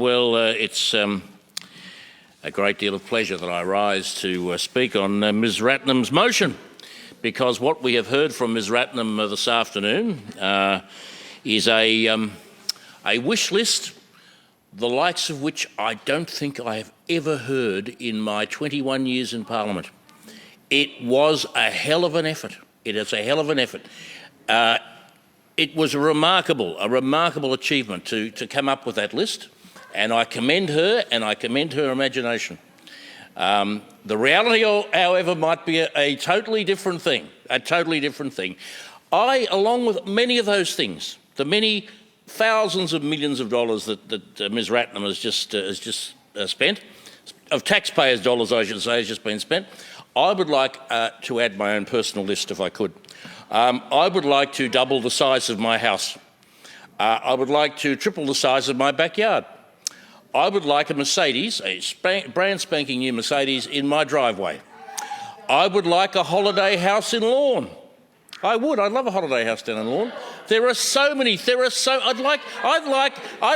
Well, it's a great deal of pleasure that I rise to speak on Ms Ratnam's motion, because what we have heard from Ms Ratnam this afternoon is a wish list, the likes of which I don't think I have ever heard in my 21 years in Parliament. It was a hell of an effort. It is a hell of an effort. It was a remarkable achievement to come up with that list, and I commend her and I commend her imagination. The reality, however, might be a totally different thing. I, along with many of those things, the many thousands of millions of dollars that Ms Ratnam has just spent, of taxpayers' dollars, I should say, has just been spent, I would like to add my own personal list if I could. I would like to double the size of my house. I would like to triple the size of my backyard. I would like a Mercedes, a brand spanking new Mercedes in my driveway. I would like a holiday house in Lorne. I would. I'd love a holiday house down in Lorne. I'd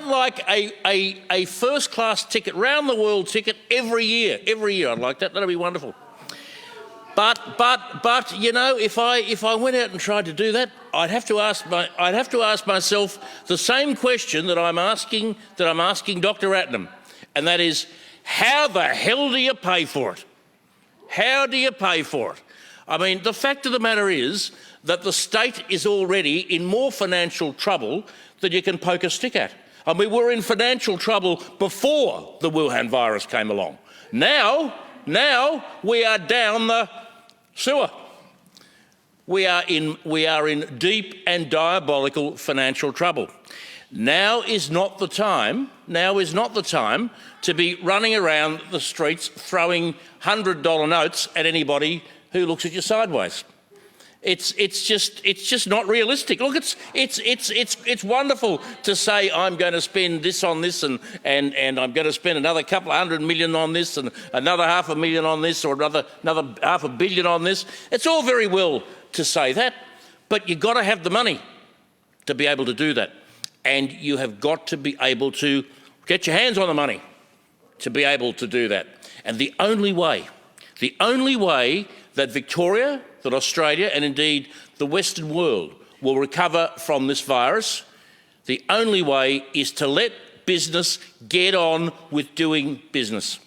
like a first class ticket, round the world ticket every year. I'd like that. That'd be wonderful. But you know, if I went out and tried to do that, I'd have to ask myself the same question that I'm asking Dr. Ratnam, and that is, how the hell do you pay for it? How do you pay for it? I mean, the fact of the matter is that the state is already in more financial trouble than you can poke a stick at. I mean, we were in financial trouble before the Wuhan virus came along. Now we are down the sewer. We are in deep and diabolical financial trouble. Now is not the time to be running around the streets throwing $100 notes at anybody who looks at you sideways. It's just not realistic. Look, it's wonderful to say I'm going to spend this on this and I'm going to spend another couple of $100 million on this and another $500,000 on this or another $500 million on this. It's all very well to say that, but you've got to have the money to be able to do that, and you have got to be able to get your hands on the money to be able to do that. And the only way that Victoria, that Australia and indeed the Western world will recover from this virus, the only way is to let business get on with doing business.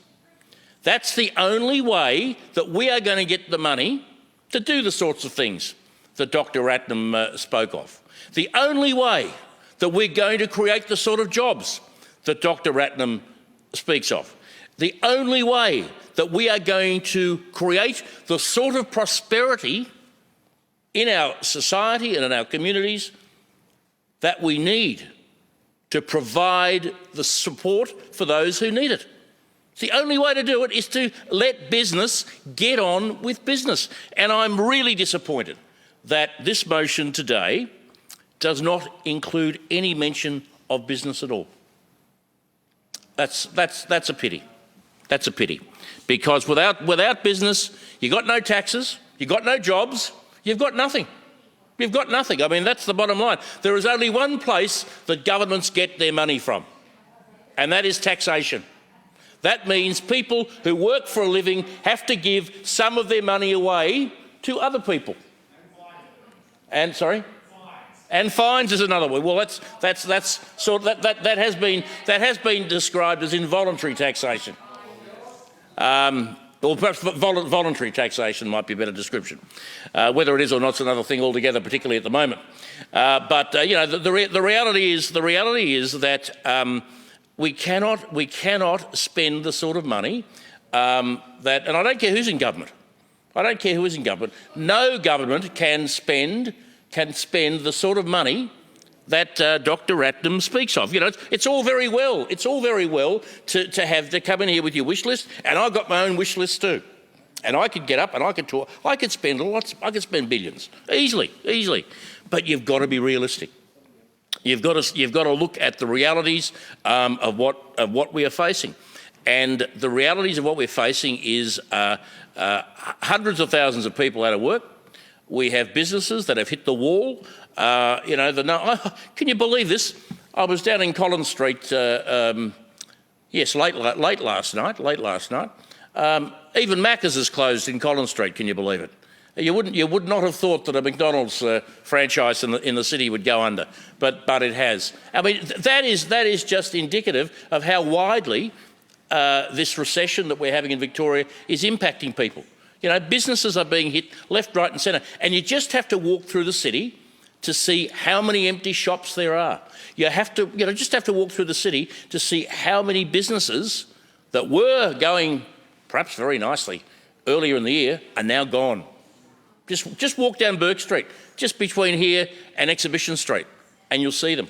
That's the only way that we are going to get the money to do the sorts of things that Dr. Ratnam spoke of. The only way that we're going to create the sort of jobs that Dr. Ratnam speaks of. The only way that we are going to create the sort of prosperity in our society and in our communities that we need to provide the support for those who need it. The only way to do it is to let business get on with business. And I'm really disappointed that this motion today does not include any mention of business at all. That's a pity. That's a pity, because without business, you've got no taxes, you've got no jobs, you've got nothing. You've got nothing. I mean, that's the bottom line. There is only one place that governments get their money from, and that is taxation. That means people who work for a living have to give some of their money away to other people. And sorry? And fines is another one. Well, that has been described as involuntary taxation. Or perhaps voluntary taxation might be a better description. Whether it is or not is another thing altogether, particularly at the moment. You know, the reality is that we cannot spend the sort of money that, and I don't care who's in government. No government can spend the sort of money that Dr. Ratnam speaks of. You know, it's all very well to come in here with your wish list, and I've got my own wish list too. And I could get up and I could talk. I could spend lots. I could spend billions easily. But you've got to be realistic. You've got to look at the realities of what we are facing, and the realities of what we're facing is hundreds of thousands of people out of work. We have businesses that have hit the wall. You know, can you believe this? I was down in Collins Street Yes, late last night. Even Macca's is closed in Collins Street. Can you believe it? You would not have thought that a McDonald's franchise in the city would go under, but it has. I mean, that is just indicative of how widely this recession that we're having in Victoria is impacting people. You know, businesses are being hit left, right, and centre, and you just have to walk through the city to see how many empty shops there are. You just have to walk through the city to see how many businesses that were going perhaps very nicely earlier in the year are now gone. Just walk down Bourke Street, just between here and Exhibition Street, and you'll see them.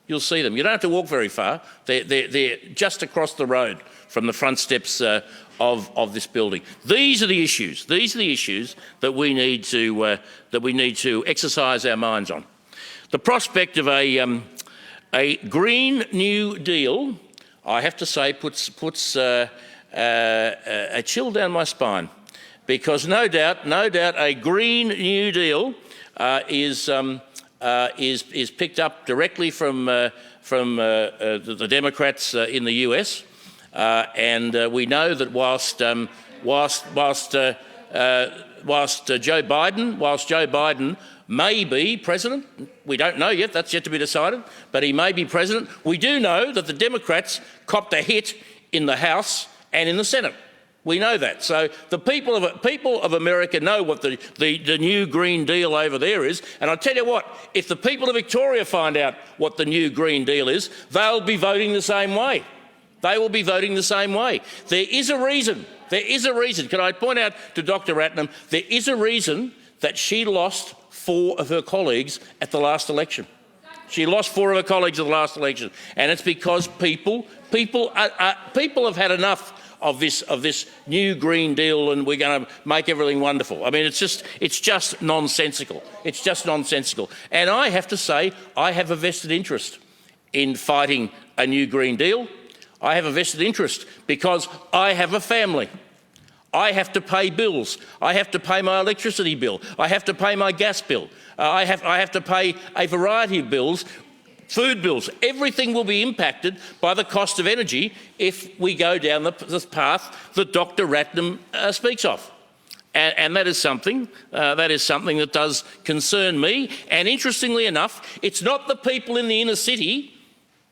You'll see them. You don't have to walk very far. They're just across the road from the front steps of this building. These are the issues. These are the issues that we need to exercise our minds on. The prospect of a Green New Deal, I have to say, puts a chill down my spine, because no doubt a Green New Deal is picked up directly from the Democrats in the US, and we know that whilst Joe Biden may be president, we don't know yet, that's yet to be decided, but he may be president, we do know that the Democrats copped a hit in the House and in the Senate. We know that. So the people of America know what the new Green Deal over there is. And I'll tell you what, if the people of Victoria find out what the new Green Deal is, they'll be voting the same way. They will be voting the same way. There is a reason. There is a reason. Can I point out to Dr. Ratnam, there is a reason that she lost 4 of her colleagues at the last election. She lost 4 of her colleagues at the last election. And it's because people have had enough of this new Green Deal, and we're going to make everything wonderful. I mean, it's just nonsensical. It's just nonsensical. And I have to say, I have a vested interest in fighting a new Green Deal. I have a vested interest because I have a family. I have to pay bills. I have to pay my electricity bill. I have to pay my gas bill. I have to pay a variety of bills. Food bills, everything will be impacted by the cost of energy if we go down the path that Dr. Ratnam speaks of. And that is something that does concern me. And interestingly enough, it's not the people in the inner city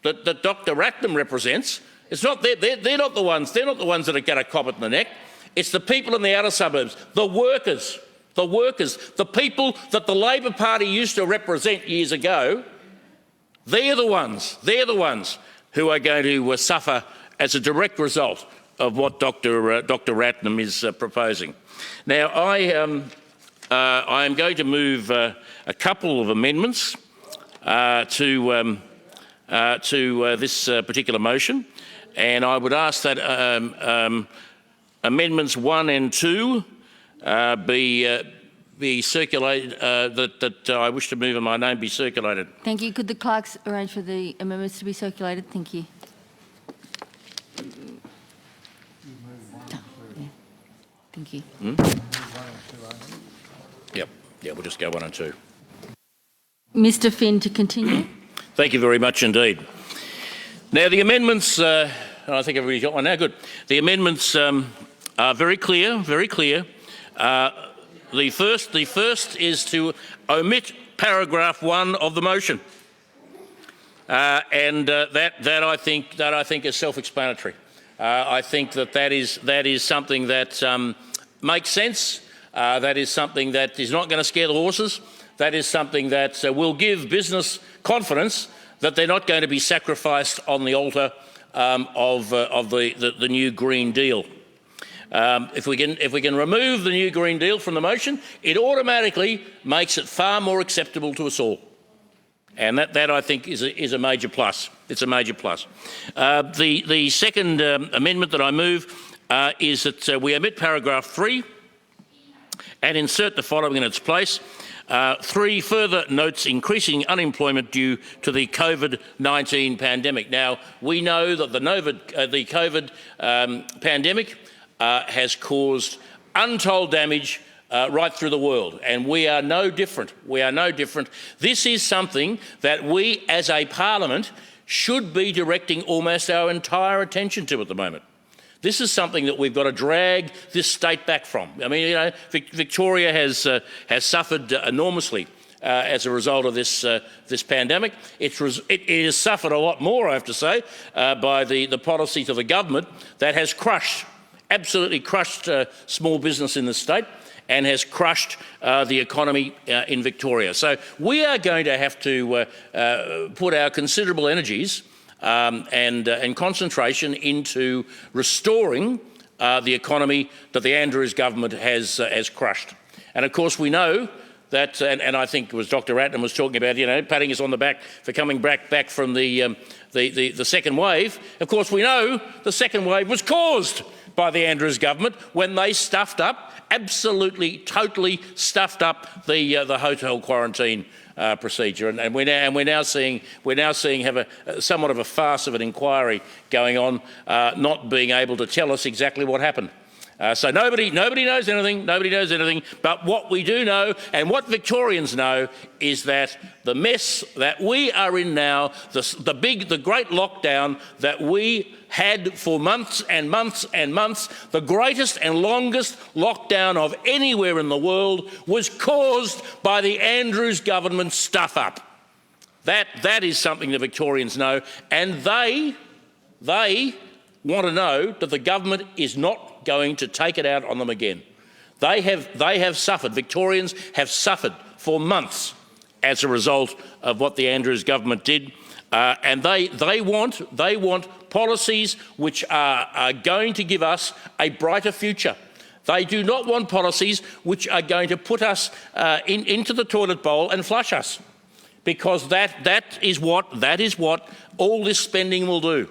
that Dr. Ratnam represents. It's not they're not the ones that are going to cop it in the neck. It's the people in the outer suburbs, the workers, the people that the Labor Party used to represent years ago. They're the ones who are going to suffer as a direct result of what Dr. Ratnam is proposing. Now, I am going to move a couple of amendments to this particular motion, and I would ask that amendments 1 and 2 be circulated, that I wish to move and my name be circulated. Thank you. Could the clerks arrange for the amendments to be circulated? Thank you. Thank you. Yep, we'll just go 1 and 2. Mr. Finn, to continue. Thank you very much indeed. Now, the amendments, I think everybody's got one now, good. The amendments are very clear, very clear. The first is to omit paragraph 1 of the motion, and that I think is self-explanatory. I think that is something that makes sense. That is something that is not going to scare the horses. That is something that will give business confidence that they're not going to be sacrificed on the altar of the new Green Deal. If we can remove the new Green Deal from the motion, it automatically makes it far more acceptable to us all, and that I think is a major plus. It's a major plus. The second amendment that I move is that we omit paragraph 3 and insert the following in its place. 3 further notes increasing unemployment due to the COVID-19 pandemic. Now, we know that the COVID pandemic has caused untold damage right through the world, and we are no different. We are no different. This is something that we as a parliament should be directing almost our entire attention to at the moment. This is something that we've got to drag this state back from. I mean, you know, Victoria has suffered enormously as a result of this pandemic. It has suffered a lot more, I have to say, by the policies of the government that has absolutely crushed small business in the state and has crushed the economy in Victoria. So we are going to have to put our considerable energies and concentration into restoring the economy that the Andrews government has crushed. And of course we know that, and I think it was Dr. Ratnam was talking about, you know, patting us on the back for coming back from the second wave. Of course we know the second wave was caused by the Andrews government when they stuffed up, absolutely, totally stuffed up the hotel quarantine procedure, and we're now seeing somewhat of a farce of an inquiry going on, not being able to tell us exactly what happened. So nobody knows anything. Nobody knows anything. But what we do know, and what Victorians know, is that the mess that we are in now, the great lockdown that we had for months and months and months, the greatest and longest lockdown of anywhere in the world, was caused by the Andrews government stuff up. That is something the Victorians know, and they want to know that the government is not going to take it out on them again. They have suffered. Victorians have suffered for months as a result of what the Andrews government did, and they want policies which are going to give us a brighter future. They do not want policies which are going to put us into the toilet bowl and flush us, because that is what all this spending will do.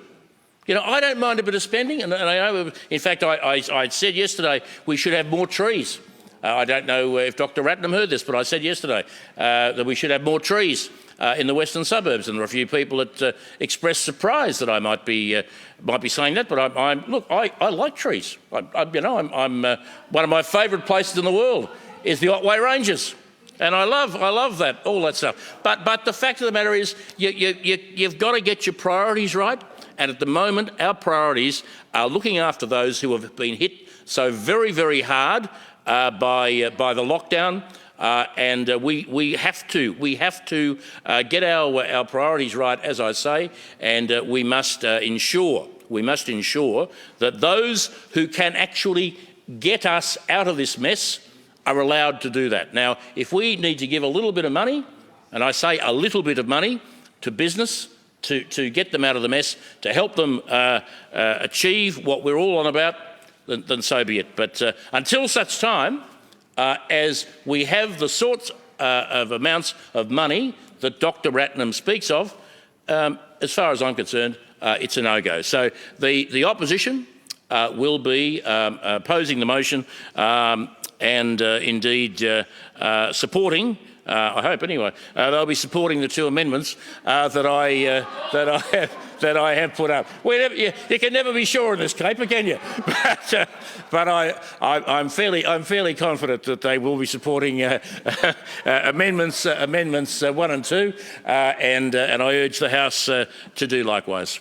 You know, I don't mind a bit of spending, and I know, in fact, I said yesterday we should have more trees. I don't know if Dr. Ratnam heard this, but I said yesterday that we should have more trees in the western suburbs, and there are a few people that expressed surprise that I might be saying that. But I like trees. I'm one of my favourite places in the world is the Otway Ranges. And I love that, all that stuff. But the fact of the matter is, you've got to get your priorities right. And at the moment, our priorities are looking after those who have been hit so very, very hard by the lockdown. And we have to get our priorities right, as I say, and we must ensure that those who can actually get us out of this mess are allowed to do that. Now, if we need to give a little bit of money, and I say a little bit of money, to business to get them out of the mess, to help them achieve what we're all on about, then so be it. But until such time as we have the sorts of amounts of money that Dr. Ratnam speaks of, as far as I'm concerned, it's a no-go. So the opposition will be opposing the motion and indeed supporting. I hope anyway. They'll be supporting the two amendments that I have put up. You can never be sure in this caper, can you? But I'm fairly confident that they will be supporting amendments 1 and 2, and I urge the House to do likewise.